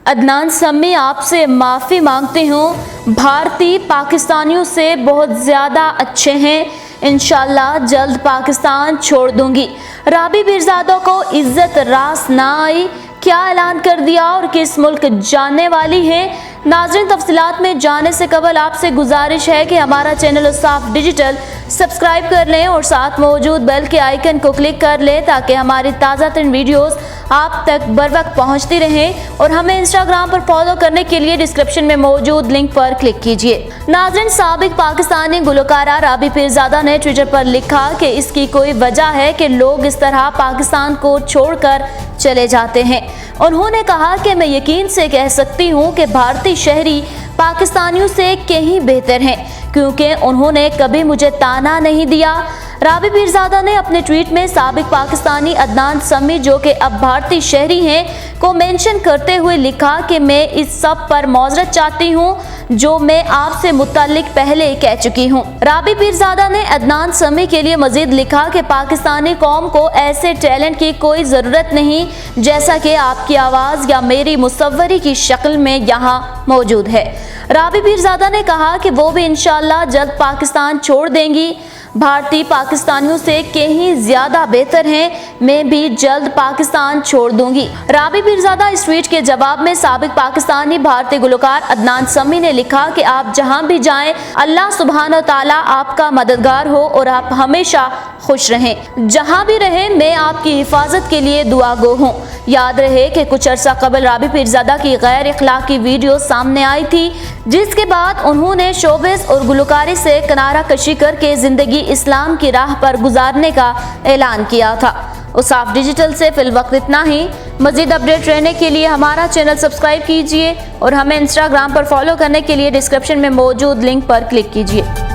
अदनान समी, आपसे माफ़ी मांगती हूँ। भारतीय पाकिस्तानियों से बहुत ज़्यादा अच्छे हैं। इंशाल्लाह जल्द पाकिस्तान छोड़ दूंगी। राबी पीरज़ादा को इज्जत रास ना आई, क्या ऐलान कर दिया और किस मुल्क जाने वाली है। नाज़रीन, तफसीलात में जाने से कबल आपसे गुजारिश है कि हमारा चैनल उसाफ डिजिटल सब्सक्राइब कर लें और साथ मौजूद बेल के आइकन को क्लिक कर लें ताकि हमारी ताज़ा तरीन वीडियोस आप तक बर वक्त पहुँचती रहें। और हमें इंस्टाग्राम पर फॉलो करने के लिए डिस्क्रिप्शन में मौजूद लिंक पर क्लिक कीजिए। नाज़रीन, साबिक पाकिस्तानी गुलकारा राबी पीरज़ादा ने ट्विटर पर लिखा कि इसकी कोई वजह है कि लोग इस तरह पाकिस्तान को छोड़कर चले जाते हैं। उन्होंने कहा कि मैं यकीन से कह सकती हूँ कि भारतीय शहरी पाकिस्तानियों से कहीं बेहतर हैं, क्योंकि उन्होंने कभी मुझे ताना नहीं दिया। राबी पीरज़ादा ने अपने ट्वीट में साबिक पाकिस्तानी अदनान समी, जो कि अब भारतीय शहरी हैं, को मेंशन करते हुए लिखा कि मैं इस सब पर माजरत चाहती हूँ जो मैं आपसे मुताल्लिक पहले कह चुकी हूँ। राबी पीरज़ादा ने अदनान समी के लिए मजीद लिखा कि पाकिस्तानी कौम को ऐसे टैलेंट की कोई ज़रूरत नहीं जैसा कि आपकी आवाज़ या मेरी मुसव्वरी की शक्ल में यहाँ मौजूद है। राबी पीरज़ादा ने कहा कि वो भी इंशाल्लाह जल्द पाकिस्तान छोड़ देंगी। भारतीय पाकिस्तानियों से कहीं ज्यादा बेहतर हैं, मैं भी जल्द पाकिस्तान छोड़ दूंगी। राबी पीरज़ादा इस ट्वीट के जवाब में साबिक पाकिस्तानी भारतीय गुलकार अदनान समी ने लिखा कि आप जहां भी जाएं, अल्लाह सुब्हान ताला आपका मददगार हो और आप हमेशा खुश रहें। जहां भी रहें, मैं आपकी हिफाजत के लिए दुआगो हूँ। याद रहे कि कुछ अर्सा कबल राबी पीरज़ादा की गैर इखलाकी वीडियो सामने आई थी, जिसके बाद उन्होंने शोबिस और गुलकारी से किनारा कशी करके जिंदगी इस्लाम की राह पर गुजारने का ऐलान किया था। उसाफ डिजिटल से फिलवक्त इतना ही। मजीद अपडेट रहने के लिए हमारा चैनल सब्सक्राइब कीजिए और हमें इंस्टाग्राम पर फॉलो करने के लिए डिस्क्रिप्शन में मौजूद लिंक पर क्लिक कीजिए।